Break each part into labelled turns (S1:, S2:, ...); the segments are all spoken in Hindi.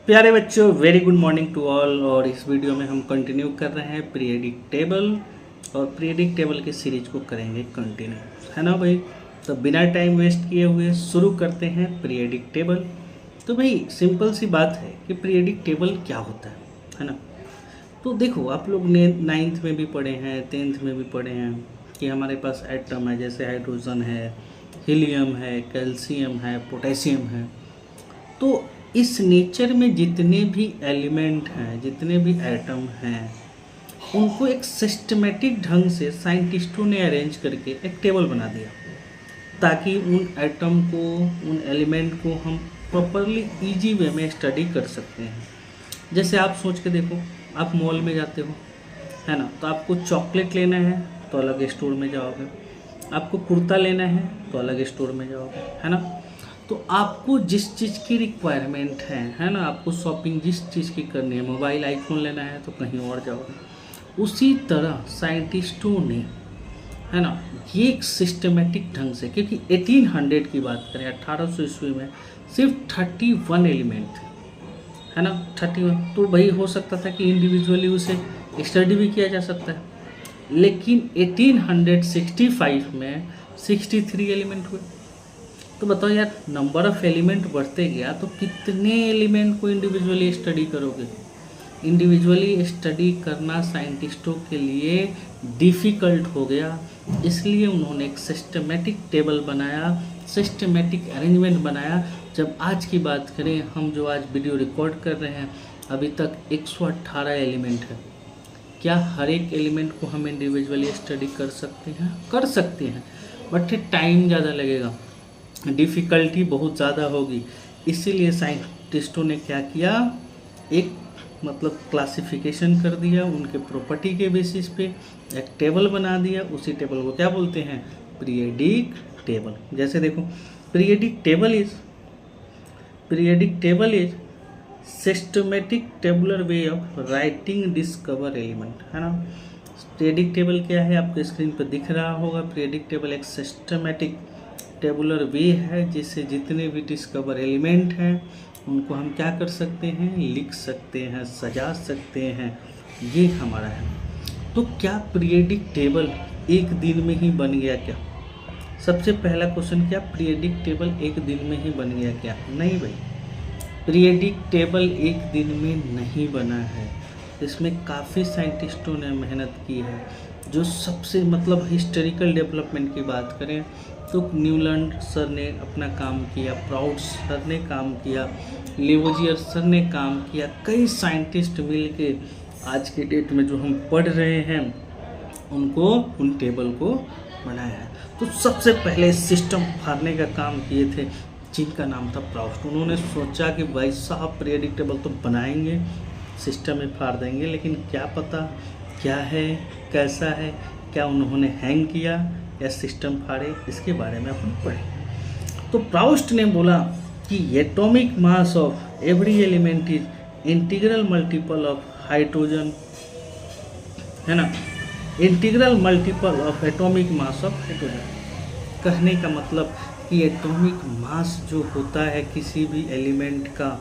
S1: प्यारे बच्चों, very good morning to all. और इस वीडियो में हम कंटिन्यू कर रहे हैं पीरियडिक टेबल, और पीरियडिक टेबल की सीरीज को करेंगे कंटिन्यू, है ना भाई। तो बिना टाइम वेस्ट किए हुए शुरू करते हैं पीरियडिक टेबल। तो भाई सिंपल सी बात है कि पीरियडिक टेबल क्या होता है ना। तो देखो, आप लोग ने 9th में भी पढ़े हैं, 10th में भी पढ़े हैं कि हमारे पास एटम है, जैसे हाइड्रोजन है, हीलियम है, कैल्शियम है, पोटेशियम है। तो इस नेचर में जितने भी एलिमेंट हैं, जितने भी एटम हैं, उनको एक सिस्टमेटिक ढंग से साइंटिस्टों ने अरेंज करके एक टेबल बना दिया, ताकि उन एटम को, उन एलिमेंट को हम प्रॉपरली इजी वे में स्टडी कर सकते हैं। जैसे आप सोच के देखो, आप मॉल में जाते हो, है ना, तो आपको चॉकलेट लेना है तो अलग स्टोर में जाओगे, आपको कुर्ता लेना है तो अलग स्टोर में जाओगे, है ना। तो आपको जिस चीज़ की रिक्वायरमेंट है ना, आपको शॉपिंग जिस चीज़ की करनी है, मोबाइल आईफोन लेना है तो कहीं और जाओगे। उसी तरह साइंटिस्टों ने, है ना, ये एक सिस्टमेटिक ढंग से, क्योंकि 1800 की बात करें, 1800 ईस्वी में सिर्फ 31 एलिमेंट थे, है ना, 31। तो भाई हो सकता था कि इंडिविजुअली उसे स्टडी भी किया जा सकता है, लेकिन 1865 में 63 एलिमेंट हुए। तो बताओ यार, नंबर ऑफ एलिमेंट बढ़ते गया तो कितने एलिमेंट को इंडिविजुअली स्टडी करोगे। इंडिविजुअली स्टडी करना साइंटिस्टों के लिए डिफ़िकल्ट हो गया, इसलिए उन्होंने एक सिस्टमेटिक टेबल बनाया, सिस्टमेटिक अरेंजमेंट बनाया। जब आज की बात करें, हम जो आज वीडियो रिकॉर्ड कर रहे हैं, अभी तक 118 एलिमेंट है। क्या हर एक एलिमेंट को हम इंडिविजुअली स्टडी कर सकते हैं? कर सकते हैं, बट टाइम ज़्यादा लगेगा, डिफ़िकल्टी बहुत ज़्यादा होगी। इसीलिए साइंटिस्टों ने क्या किया, एक मतलब क्लासिफिकेशन कर दिया, उनके प्रॉपर्टी के बेसिस पे एक टेबल बना दिया। उसी टेबल को क्या बोलते हैं? Periodic table. जैसे देखो, periodic table is systematic tabular way of writing discover element, है ना। पीरियडिक टेबल क्या है, आपको स्क्रीन पर दिख रहा होगा। पीरियडिक टेबल एक सिस्टमेटिक टेबुलर वे है, जिससे जितने भी डिस्कवर एलिमेंट हैं उनको हम क्या कर सकते हैं, लिख सकते हैं, सजा सकते हैं। ये हमारा है। तो क्या पीरियडिक टेबल एक दिन में ही बन गया क्या? सबसे पहला क्वेश्चन, क्या पीरियडिक टेबल एक दिन में ही बन गया क्या? नहीं भाई, पीरियडिक टेबल एक दिन में नहीं बना है। इसमें काफ़ी साइंटिस्टों ने मेहनत की है। जो सबसे मतलब हिस्टोरिकल डेवलपमेंट की बात करें तो न्यूलैंड सर ने अपना काम किया, प्राउड सर ने काम किया, लेवोजियर सर ने काम किया, कई साइंटिस्ट मिलके आज के डेट में जो हम पढ़ रहे हैं उनको, उन टेबल को बनाया है। तो सबसे पहले सिस्टम फाड़ने का काम किए थे जिनका नाम था प्राउड। उन्होंने सोचा कि भाई साहब पीरियडिक टेबल तो बनाएंगे, सिस्टम में फाड़ देंगे, लेकिन क्या पता क्या है, कैसा है, क्या उन्होंने हैंग किया या सिस्टम फाड़े, इसके बारे में अपन पढ़ें। तो प्राउस्ट ने बोला कि atomic mass of every element is integral multiple of hydrogen, है ना, integral multiple of atomic mass of hydrogen. कहने का मतलब कि एटॉमिक मास जो होता है किसी भी एलिमेंट का,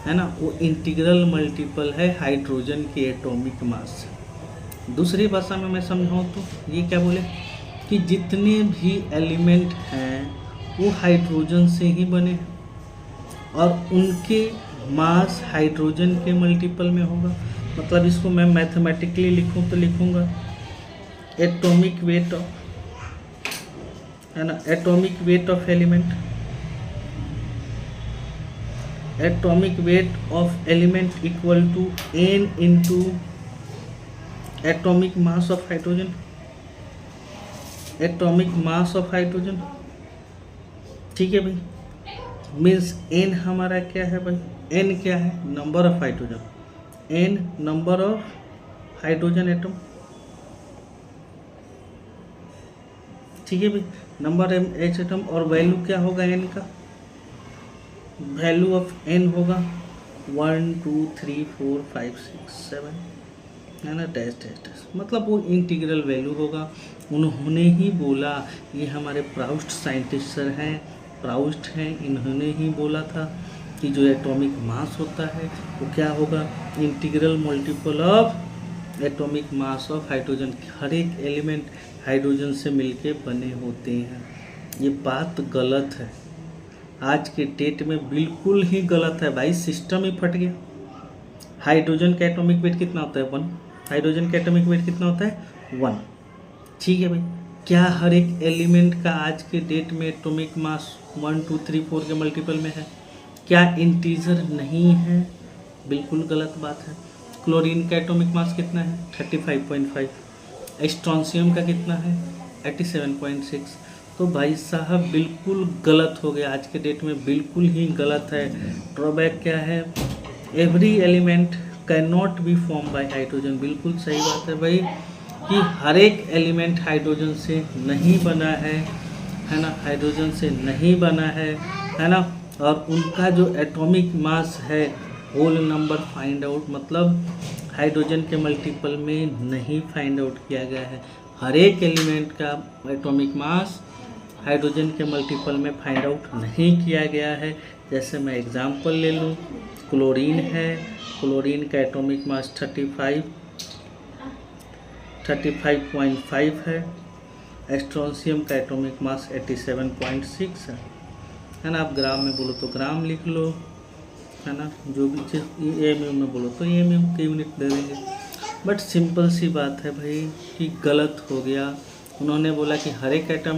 S1: है ना, वो इंटीग्रल मल्टीपल है हाइड्रोजन के एटॉमिक मास से। दूसरी भाषा में मैं समझाऊँ तो ये क्या बोले कि जितने भी एलिमेंट हैं वो हाइड्रोजन से ही बने हैं, और उनके मास हाइड्रोजन के मल्टीपल में होगा। मतलब इसको मैं मैथमेटिकली लिखूं तो लिखूंगा एटॉमिक वेट ऑफ, है ना, atomic weight of element, atomic weight of element equal to n into atomic mass of hydrogen, atomic mass of hydrogen. ठीक है भाई, मीन्स n हमारा क्या है भाई, n क्या है, number of hydrogen, n number of hydrogen atom. ठीक है भाई, नंबर एच एटम। और वैल्यू क्या होगा n का, वैल्यू ऑफ n होगा 1 2 3 4 5 6 7, है ना, डैश डैश डैश, मतलब वो इंटीग्रल वैल्यू होगा। उन्होंने ही बोला, ये हमारे प्राउस्ट साइंटिस्ट सर हैं, प्राउस्ट हैं, इन्होंने ही बोला था कि जो एटॉमिक मास होता है वो क्या होगा, integral multiple of atomic mass of hydrogen. हर एक एलिमेंट हाइड्रोजन से मिलके बने होते हैं। ये बात गलत है, आज के डेट में बिल्कुल ही गलत है भाई, सिस्टम ही फट गया। हाइड्रोजन का एटॉमिक वेट कितना होता है 1, हाइड्रोजन का एटॉमिक वेट कितना होता है 1, ठीक है भाई। क्या हर एक एलिमेंट का आज के डेट में एटॉमिक मास 1 2 3 4 के मल्टीपल में है? क्या इंटीजर नहीं है? बिल्कुल गलत बात है। क्लोरीन का एटॉमिक मास कितना है 35.5, स्ट्रोंशियम का कितना है 87.6। तो भाई साहब बिल्कुल गलत हो गया, आज के डेट में बिल्कुल ही गलत है। ड्रॉबैक क्या है, every element can not be form by hydrogen. बिल्कुल सही बात है भाई कि हर एक एलिमेंट हाइड्रोजन से नहीं बना है ना, हाइड्रोजन से नहीं बना है ना। और उनका जो एटॉमिक मास है होल नंबर फाइंड आउट, मतलब हाइड्रोजन के मल्टीपल में नहीं फाइंड आउट किया गया है। हर एक एलिमेंट का एटॉमिक मास हाइड्रोजन के मल्टीपल में फाइंड आउट नहीं किया गया है। जैसे मैं एग्जांपल ले लूँ, क्लोरीन है, क्लोरीन का एटॉमिक मास 35.5 है। स्ट्रोंशियम का एटॉमिक मास 87.6 है ना। आप ग्राम में बोलो तो ग्राम लिख लो, है ना। जो भी चीज़ एमयू में बोलो तो एमयू के यूनिट दे देंगे। बट सिंपल सी बात है भाई कि गलत हो गया। उन्होंने बोला कि हर एक एटम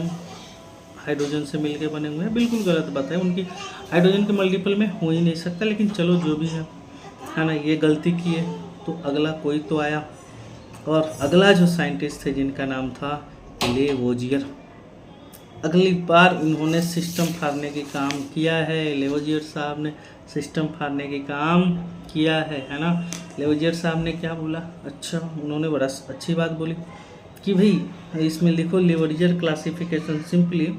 S1: हाइड्रोजन से मिलके बने हुए हैं, बिल्कुल गलत बात है। उनकी हाइड्रोजन के मल्टीपल में हो ही नहीं सकता, लेकिन चलो जो भी है ना, ये गलती की है तो अगला कोई तो आया। और अगला जो साइंटिस्ट थे जिनका नाम था लेवोजियर, अगली बार इन्होंने सिस्टम फाड़ने की काम किया है। लेवोजियर साहब ने सिस्टम फाड़ने की काम किया है ना। लेवोजियर साहब ने क्या बोला, अच्छा उन्होंने बड़ा अच्छी बात बोली कि भाई इसमें लिखो लेवोजियर क्लासिफिकेशन। सिंपली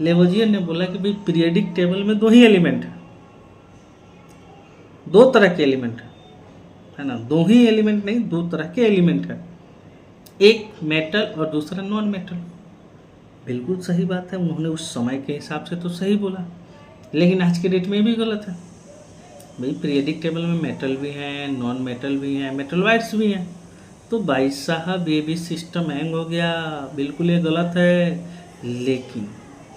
S1: लेवोजियर ने बोला कि भाई पीरियडिक टेबल में दो ही एलिमेंट है, दो तरह के एलिमेंट है ना, दो ही एलिमेंट नहीं, दो तरह के एलिमेंट है, एक मेटल और दूसरा नॉन मेटल। बिल्कुल सही बात है, उन्होंने उस समय के हिसाब से तो सही बोला, लेकिन आज के डेट में भी गलत है। भाई पीरियडिक टेबल में मेटल भी हैं, नॉन मेटल भी हैं, मेटल वाइट्स भी हैं। तो भाई साहब ये भी सिस्टम हैंग हो गया, बिल्कुल ये गलत है। लेकिन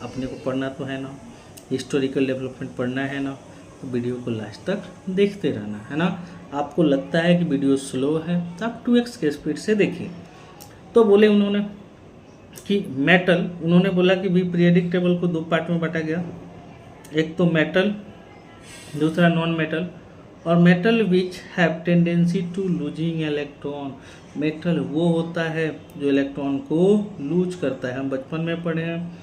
S1: अपने को पढ़ना तो है ना, हिस्टोरिकल डेवलपमेंट पढ़ना है ना, तो वीडियो को लास्ट तक देखते रहना है ना। आपको लगता है कि वीडियो स्लो है तो आप 2x के स्पीड से देखिए। तो बोले उन्होंने कि मेटल, उन्होंने बोला कि भी पीरियडिक टेबल को दो पार्ट में बांटा गया, एक तो मेटल, दूसरा नॉन मेटल। और metal which have tendency to losing electron, metal वो होता है जो इलेक्ट्रॉन को लूज करता है। हम बचपन में पढ़े हैं,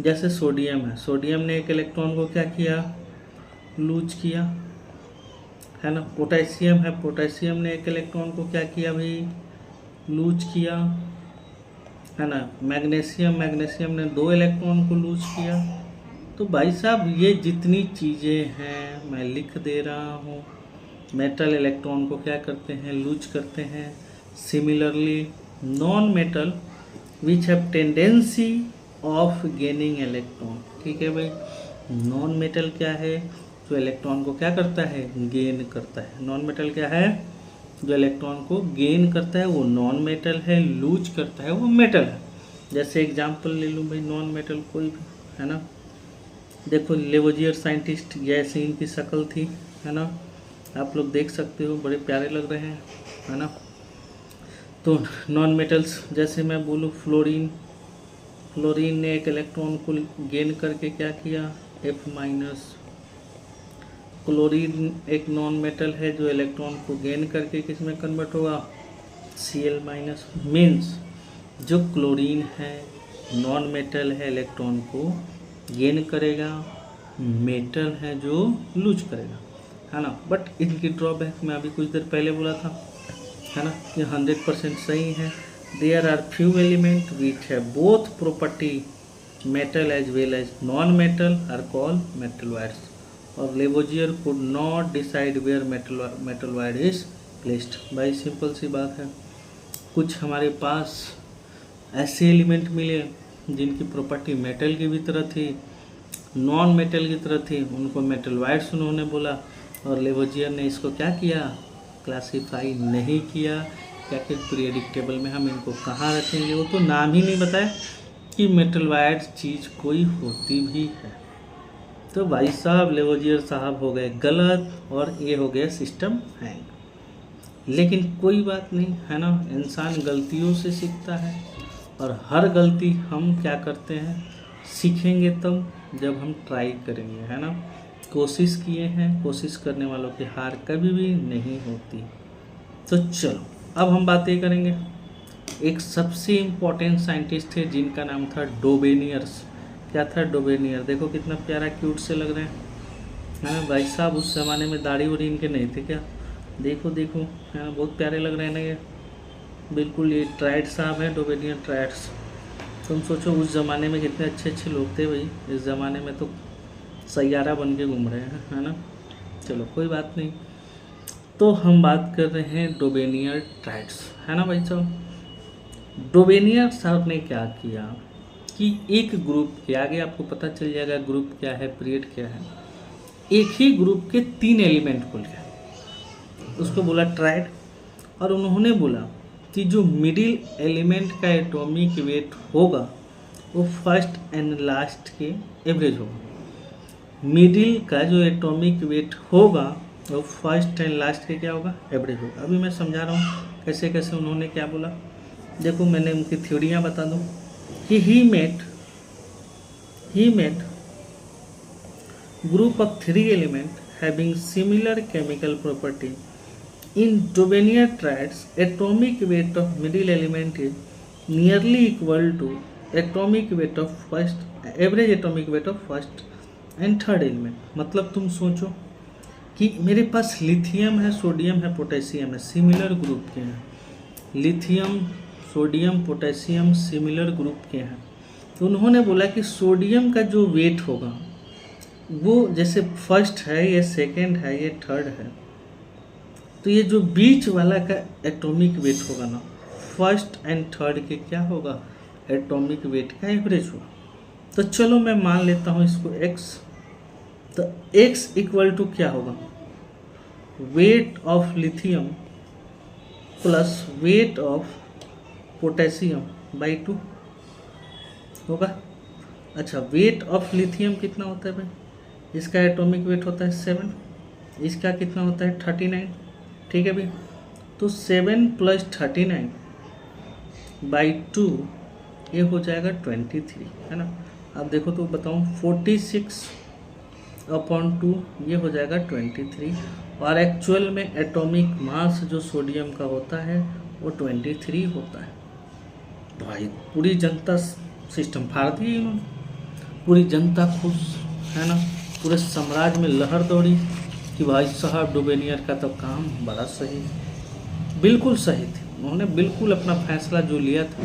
S1: जैसे सोडियम है, सोडियम ने एक इलेक्ट्रॉन को क्या किया, लूज किया, है ना। पोटेशियम है, पोटेशियम ने एक इलेक्ट्रॉन को क्या किया भाई, लूज किया, है ना। मैग्नीशियम, मैग्नीशियम ने दो इलेक्ट्रॉन को लूज किया। तो भाई साहब ये जितनी चीज़ें हैं मैं लिख दे रहा हूँ, मेटल इलेक्ट्रॉन को क्या करते हैं, लूज करते हैं। Similarly non metal which have tendency of gaining electron, ठीक है भाई। नॉन मेटल क्या है, जो इलेक्ट्रॉन को क्या करता है, गेन करता है। नॉन मेटल क्या है, जो इलेक्ट्रॉन को गेन करता है वो नॉन मेटल है, लूज करता है वो मेटल है। जैसे एग्जांपल ले लूँ भाई, नॉन मेटल कोई भी, है ना। देखो लेवोजियर साइंटिस्ट जैसे इनकी शक्ल थी, है ना, आप लोग देख सकते हो, बड़े प्यारे लग रहे हैं, है ना। तो नॉन मेटल्स जैसे मैं बोलूँ फ्लोरीन, फ्लोरीन ने एक इलेक्ट्रॉन को गेन करके क्या किया, F-। क्लोरीन एक नॉन मेटल है जो इलेक्ट्रॉन को गेन करके किस में कन्वर्ट होगा, Cl-। मीन्स जो क्लोरीन है नॉन मेटल है, इलेक्ट्रॉन को गेन करेगा, मेटल है जो लूज करेगा, है ना। बट इनकी ड्रॉबैक मैं अभी कुछ देर पहले बोला था, है ना, कि 100% सही है। There are few element which है both property metal as well as non metal are called metalloids. और Lavoisier could not decide where metalloid is placed. भाई सिंपल सी बात है, कुछ हमारे पास ऐसे एलिमेंट मिले जिनकी प्रॉपर्टी मेटल की भी तरह थी, नॉन मेटल की तरह थी उनको मेटलवाइड्स उन्होंने बोला, और लेवोजियर ने इसको क्या किया, क्लासीफाई नहीं किया। या फिर पीरियडिक टेबल में हम इनको कहाँ रखेंगे, वो तो नाम ही नहीं बताया कि मेटलवाइड चीज़ कोई होती भी है। तो भाई साहब लेवोजियर साहब हो गए गलत, और ये हो गया सिस्टम हैंग। लेकिन कोई बात नहीं है ना, इंसान गलतियों से सीखता है, और हर गलती हम क्या करते हैं, सीखेंगे तब जब हम ट्राई करेंगे, है ना। कोशिश किए हैं, कोशिश करने वालों की हार कभी भी नहीं होती। तो चलो अब हम बातें करेंगे, एक सबसे इम्पोर्टेंट साइंटिस्ट थे जिनका नाम था डोबेनियर्स। क्या था, डोबेनियर। देखो कितना प्यारा क्यूट से लग रहे हैं, है ना भाई साहब। उस ज़माने में दाढ़ी वाड़ी इनके नहीं थे क्या, देखो देखो, है ना, बहुत प्यारे लग रहे हैं ना ये, बिल्कुल। ये ट्राइड साहब हैं, डोबेनियर ट्राइड्स। तुम सोचो उस ज़माने में कितने अच्छे अच्छे लोग थे भाई, इस ज़माने में तो सैयारा बन के घूम रहे हैं, है ना। चलो कोई बात नहीं। तो हम बात कर रहे हैं डोबेनियर ट्राइड्स, है ना भाई साहब। डोबेनियर साहब ने क्या किया कि एक ग्रुप के, आगे आपको पता चल जाएगा ग्रुप क्या है, पीरियड क्या है। एक ही ग्रुप के 3 एलिमेंट को लिया, उसको बोला ट्राइड, और उन्होंने बोला कि जो मिडिल एलिमेंट का एटॉमिक वेट होगा वो फर्स्ट एंड लास्ट के एवरेज होगा। मिडिल का जो एटॉमिक वेट होगा वो फर्स्ट एंड लास्ट के क्या होगा, एवरेज होगा। अभी मैं समझा रहा हूँ कैसे कैसे उन्होंने क्या बोला। देखो मैंने उनकी थ्योरियाँ बता दूँ कि ही met group of 3 elements having similar chemical property. In Dobenier triads, atomic weight of middle element is nearly equal to atomic weight of first, average atomic weight of first and third element. मतलब तुम सोचो कि मेरे पास लिथियम है, सोडियम है, पोटेशियम है, सिमिलर ग्रुप के हैं। Lithium, sodium, potassium similar group के हैं। तो उन्होंने बोला कि सोडियम का जो वेट होगा वो जैसे फर्स्ट है, ये सेकंड है, ये थर्ड है, तो ये जो बीच वाला का एटॉमिक वेट होगा ना, फर्स्ट एंड थर्ड के क्या होगा, एटॉमिक वेट का एवरेज होगा। तो चलो मैं मान लेता हूँ इसको x। तो x इक्वल टू क्या होगा, weight of lithium plus weight of potassium by 2 होगा। अच्छा, वेट ऑफ लिथियम कितना होता है भाई, इसका एटॉमिक वेट होता है 7, इसका कितना होता है 39, ठीक है भाई। तो 7 प्लस 39 बाई 2 ये हो जाएगा 23, है ना। अब देखो तो बताऊँ 46/2 ये हो जाएगा 23, और एक्चुअल में एटॉमिक मास जो सोडियम का होता है वो 23 होता है। भाई पूरी जनता सिस्टम फाड़ दी इन्होंने, पूरी जनता खुश, है ना। पूरे साम्राज्य में लहर दौड़ी कि भाई साहब डोबेनियर का तो काम बड़ा सही, बिल्कुल सही थे। उन्होंने बिल्कुल अपना फैसला जो लिया था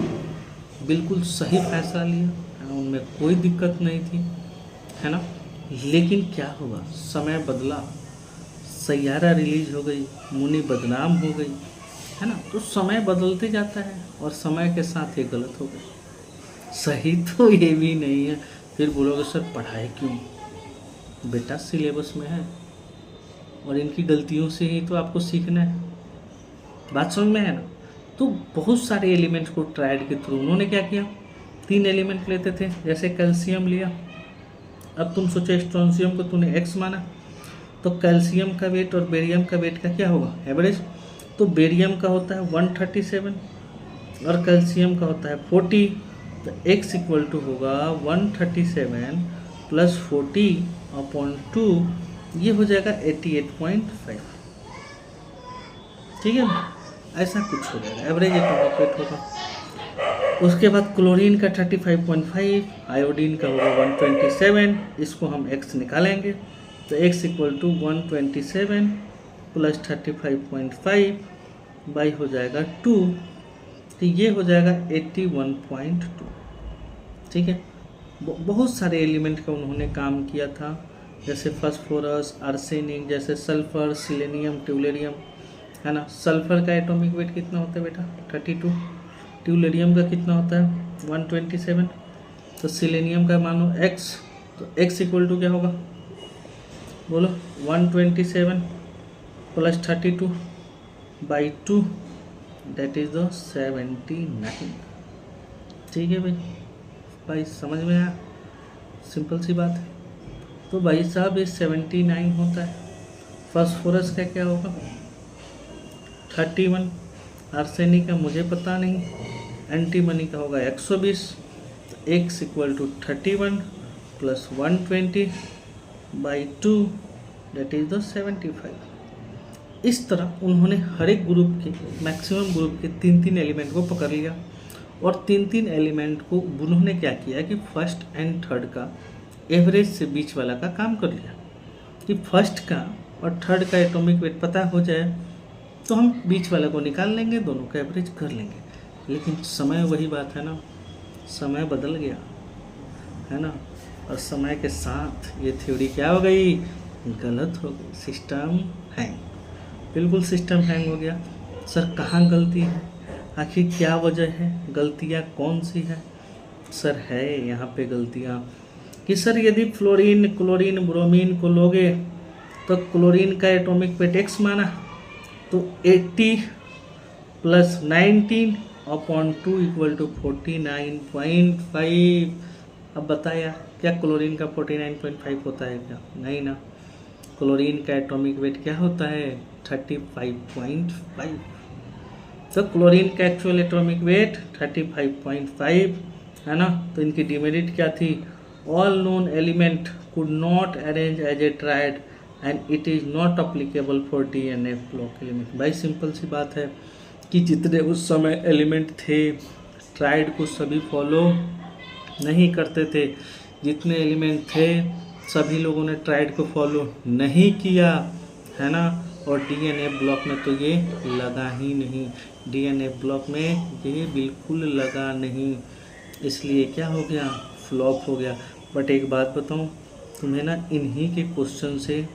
S1: बिल्कुल सही फैसला लिया, है ना, उनमें कोई दिक्कत नहीं थी, है ना। लेकिन क्या हुआ, समय बदला, सैयारा रिलीज हो गई, मुनि बदनाम हो गई, है ना। तो समय बदलते जाता है और समय के साथ ये गलत हो गई। सही तो ये भी नहीं है, फिर बोलोगे सर पढ़ाई क्यों, बेटा सिलेबस में है और इनकी गलतियों से ही तो आपको सीखना है, बात समझ में है ना। तो बहुत सारे एलिमेंट्स को ट्राइड के थ्रू उन्होंने क्या किया, 3 एलिमेंट लेते थे, जैसे कैल्शियम लिया। अब तुम सोचो स्ट्रोंशियम को तूने x माना, तो कैल्शियम का वेट और बेरियम का वेट का क्या होगा, एवरेज। तो बेरियम का होता है 137 और कैल्शियम का होता है 40, तो x इक्वल टू होगा 137 प्लस 40/2, ये हो जाएगा 88.5, ठीक है। ऐसा कुछ हो जाएगा, एवरेज एटॉमिक वेट होगा। उसके बाद क्लोरीन का 35.5, आयोडीन का होगा 127, इसको हम x निकालेंगे, तो x equal to 127 plus 35.5 by हो जाएगा 2, तो ये हो जाएगा 81.2, ठीक है। बहुत सारे एलिमेंट का उन्होंने काम किया था, जैसे फास्फोरस, आर्सेनिक, जैसे सल्फर, सिलेनियम, ट्यूलेरियम, है ना। सल्फर का एटॉमिक वेट कितना होता है बेटा 32, ट्यूलेरियम का कितना होता है 127, तो सिलेनियम का मानो x तो x इक्वल टू क्या होगा, बोलो 127 plus 32 by 2 that is the 79। ठीक है भाई समझ में आया, सिंपल सी बात है। तो भाई साहब ये 79 होता है। फास्फोरस का क्या होगा 31, आर्सेनिक का मुझे पता नहीं, एंटीमनी का होगा 120। तो x equal to 31 plus 120 by 2 that is the 75। इस तरह उन्होंने हर एक ग्रुप के, मैक्सिमम ग्रुप के 3-3 एलिमेंट को पकड़ लिया और 3-3 एलिमेंट को उन्होंने क्या किया कि फर्स्ट एंड थर्ड का एवरेज से बीच वाला का काम कर लिया कि फर्स्ट का और थर्ड का एटॉमिक वेट पता हो जाए तो हम बीच वाला को निकाल लेंगे, दोनों का एवरेज कर लेंगे। लेकिन समय वही बात है ना, समय बदल गया है ना, और समय के साथ ये थ्योरी क्या हो गई, गलत हो गई, सिस्टम हैंग, बिल्कुल सिस्टम हैंग हो गया। सर कहाँ गलती है, आखिर क्या वजह है, गलतियाँ कौन सी है? सर है यहाँ पे गलतियाँ कि सर यदि फ्लोरीन क्लोरीन ब्रोमीन को लोगे तो क्लोरीन का एटॉमिक वेट x माना तो 80 प्लस 19 अपॉन 2 इक्वल टू 49.5। अब बताया क्या क्लोरीन का 49.5 होता है क्या? नहीं ना, क्लोरीन का एटॉमिक वेट क्या होता है 35.5। तो क्लोरीन का एक्चुअल एटॉमिक वेट 35.5 है ना। तो इनकी डिमेरिट क्या थी, all known element could not arrange as a triad and it is not applicable for DNF block element. भाई सिंपल सी बात है कि जितने उस समय एलिमेंट थे ट्राइड को सभी फॉलो नहीं करते थे, जितने एलिमेंट थे सभी लोगों ने ट्राइड को फॉलो नहीं किया है ना। और DNF ब्लॉक में तो ये लगा ही नहीं, DNF ब्लॉक में ये बिल्कुल लगा नहीं, इसलिए क्या हो गया, फ्लॉप हो गया। बट एक बात बताऊं तुम्हें ना, इन्हीं के क्वेश्चन से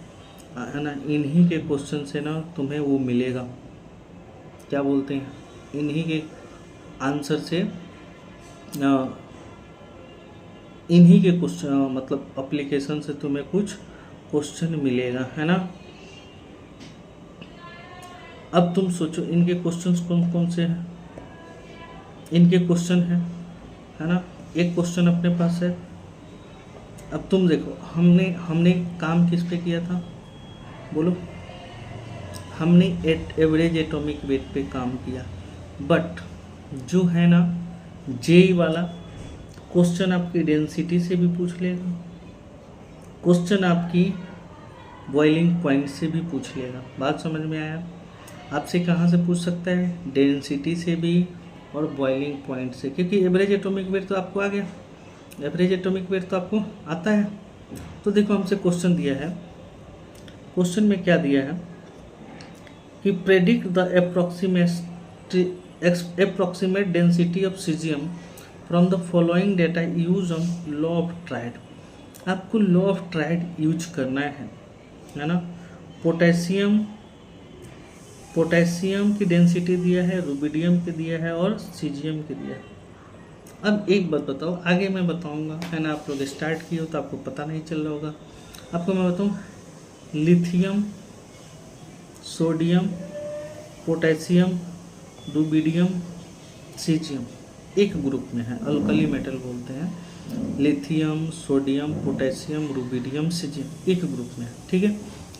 S1: है ना, इन्हीं के क्वेश्चन से ना तुम्हें वो मिलेगा, क्या बोलते हैं, इन्हीं के आंसर से इन्हीं के क्वेश्चन मतलब एप्लीकेशन से तुम्हें कुछ क्वेश्चन मिलेगा है ना। अब तुम सोचो इनके क्वेश्चंस कौन कौन से हैं, इनके क्वेश्चन है ना, एक क्वेश्चन अपने पास है। अब तुम देखो हमने काम किस पे किया था, बोलो, हमने एवरेज एटॉमिक वेट पे काम किया। बट जो है ना जेई वाला क्वेश्चन आपकी डेंसिटी से भी पूछ लेगा, क्वेश्चन आपकी बॉइलिंग पॉइंट से भी पूछ लेगा। बात समझ में आया? आपसे कहाँ से पूछ सकता है, डेंसिटी से भी और बॉइलिंग पॉइंट से, क्योंकि एवरेज एटॉमिक वेट तो आपको आ गया, एवरेज एटॉमिक वेट तो आपको आता है। तो देखो हमसे क्वेश्चन दिया है, क्वेश्चन में क्या दिया है कि predict the approximate density of caesium from the following data use on law of tried. आपको लॉ ऑफ ट्राइड यूज करना है ना। पोटेशियम की डेंसिटी दिया है, रुबिडियम की दिया है और सीजियम की दिया है। अब एक बात बताओ, आगे मैं बताऊंगा है ना, आप लोग स्टार्ट किए हो तो आपको पता नहीं चल रहा होगा। आपको मैं बताऊं, lithium, sodium, potassium, rubidium, caesium एक ग्रुप में है, अल्कली मेटल बोलते हैं। Lithium, sodium, potassium, rubidium, caesium एक ग्रुप में है। ठीक है,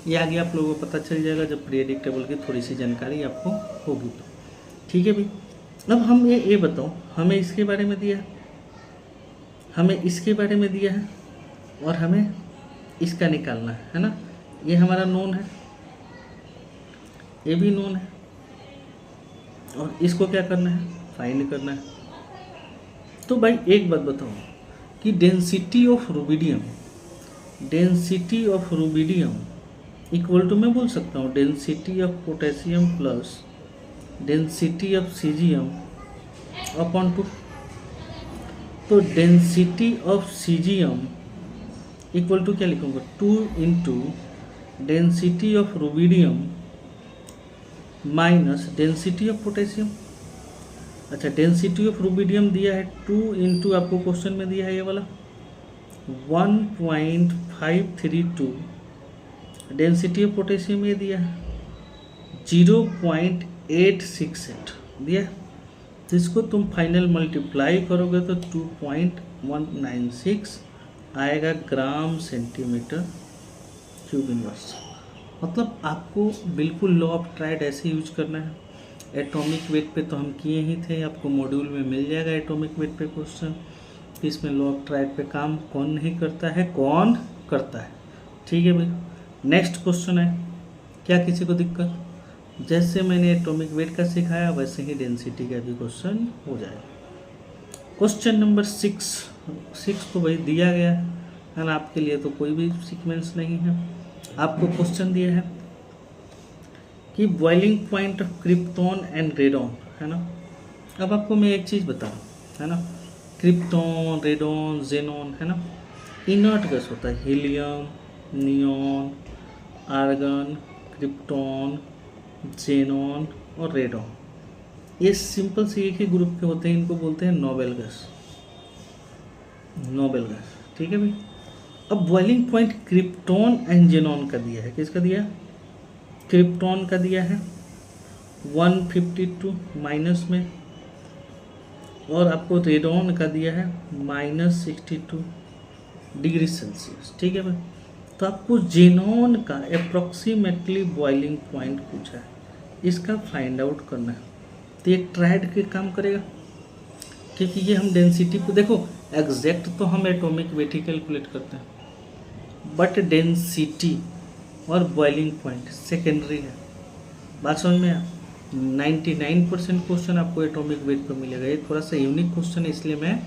S1: ये आगे आप लोगों को पता चल जाएगा जब पीरियोडिक टेबल की थोड़ी सी जानकारी आपको होगी तो। ठीक है भाई, अब हम ये बताओ, हमें इसके बारे में दिया है, हमें इसके बारे में दिया है और हमें इसका निकालना है ना। ये हमारा नोन है, ये भी नोन है, और इसको क्या करना है, फाइंड करना है। तो भाई एक बात बताओ कि density of rubidium equal to, मैं बोल सकता हूँ density of potassium plus density of caesium upon 2। तो density of caesium equal to क्या लिखूंगा, 2 into density of rubidium minus density of potassium. अच्छा, डेंसिटी ऑफ रुबिडियम दिया है 2 इंटू, आपको क्वेश्चन में दिया है ये वाला 1.532 डेंसिटी ऑफ पोटेशियम ये दिया है, 0.868 दिया। तो इसको तुम फाइनल मल्टीप्लाई करोगे तो 2.196 आएगा ग्राम सेंटीमीटर क्यूब इनवर्स। मतलब आपको बिल्कुल लॉ ऑफ ट्राइड ऐसे यूज करना है। एटॉमिक वेट पे तो हम किए ही थे, आपको मॉड्यूल में मिल जाएगा एटॉमिक वेट पे क्वेश्चन। इसमें लॉ ऑफ ट्राइड पे काम कौन नहीं करता है, कौन करता है। ठीक है भाई, नेक्स्ट क्वेश्चन है। क्या किसी को दिक्कत? जैसे मैंने एटॉमिक वेट का सिखाया वैसे ही डेंसिटी का भी क्वेश्चन हो जाएगा। क्वेश्चन नंबर 6 तो भाई दिया गया है ना, आपके लिए तो कोई भी सीक्वेंस नहीं है। आपको क्वेश्चन दिया है कि boiling point of krypton and radon, है ना। अब आपको मैं एक चीज़ बताऊँ, है ना, क्रिप्टॉन, रेडॉन, जेनॉन, है ना, इनर्ट गैस होता है। Helium, neon, argon, krypton, xenon और रेडॉन, ये सिंपल से एक ही ग्रुप के होते हैं। इनको बोलते हैं नोबेल गैस, नोबेल गैस। ठीक है भाई। अब boiling point krypton and xenon का दिया है। किसका दिया? क्रिप्टॉन का दिया है 152 माइनस में, और आपको रेडॉन का दिया है -62 डिग्री सेल्सियस। ठीक है भाई। तो आपको जेनॉन का अप्रॉक्सीमेटली बॉइलिंग पॉइंट पूछा है, इसका फाइंड आउट करना है। तो ये ट्राइड के काम करेगा, क्योंकि ये हम डेंसिटी को देखो, एग्जैक्ट तो हम एटॉमिक वेट ही कैलकुलेट करते हैं, बट डेंसिटी और बॉइलिंग पॉइंट सेकेंडरी है। बात समझ में आया? 99% क्वेश्चन आपको एटॉमिक वेट पर मिलेगा। ये थोड़ा सा यूनिक क्वेश्चन है, इसलिए मैं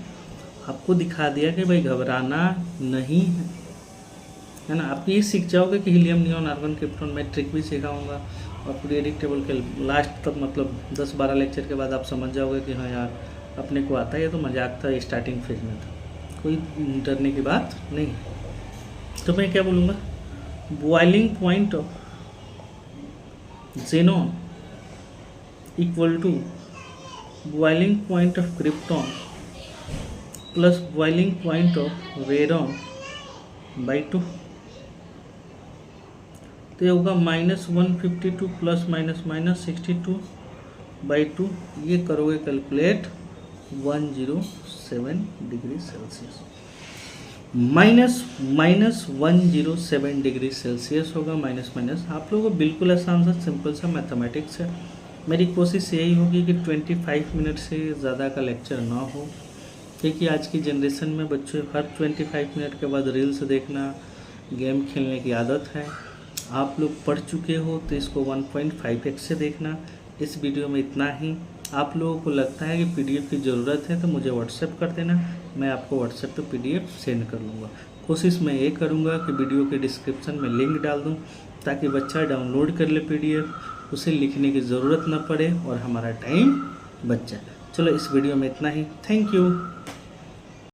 S1: आपको दिखा दिया कि भाई घबराना नहीं है ना। आप ये सीख जाओगे कि हीलियम, नियॉन, आर्गन, क्रिप्टॉन। मैं ट्रिक भी सिखाऊंगा, और पीरियडिक टेबल के लास्ट तक, मतलब 10-12 लेक्चर के बाद आप समझ जाओगे कि हाँ यार अपने को आता है। ये तो मजाक था, स्टार्टिंग फेज में था, कोई डरने की बात नहीं है। तो मैं क्या बोलूँगा, boiling point of xenon equal to boiling point of krypton plus boiling point of radon by 2। तो ये होगा -152 प्लस -62 बाई 2। ये करोगे calculate 107 degree Celsius. -107 degree Celsius होगा। माइनस माइनस आप लोगों को बिल्कुल आसान सा सिंपल सा मैथमेटिक्स है। मेरी कोशिश यही होगी कि 25 मिनट से ज़्यादा का लेक्चर ना हो, क्योंकि आज की जनरेशन में बच्चों हर 25 मिनट के बाद रील्स देखना, गेम खेलने की आदत है। आप लोग पढ़ चुके हो तो इसको 1.5x से देखना। इस वीडियो में इतना ही। आप लोगों को लगता है कि PDF की ज़रूरत है तो मुझे व्हाट्सएप कर देना, मैं आपको व्हाट्सएप पे PDF सेंड कर लूँगा। कोशिश मैं ये करूँगा कि वीडियो के डिस्क्रिप्शन में लिंक डाल दूँ, ताकि बच्चा डाउनलोड कर ले PDF, उसे लिखने की ज़रूरत ना पड़े और हमारा टाइम बच जाए। चलो इस वीडियो में इतना ही। Thank you.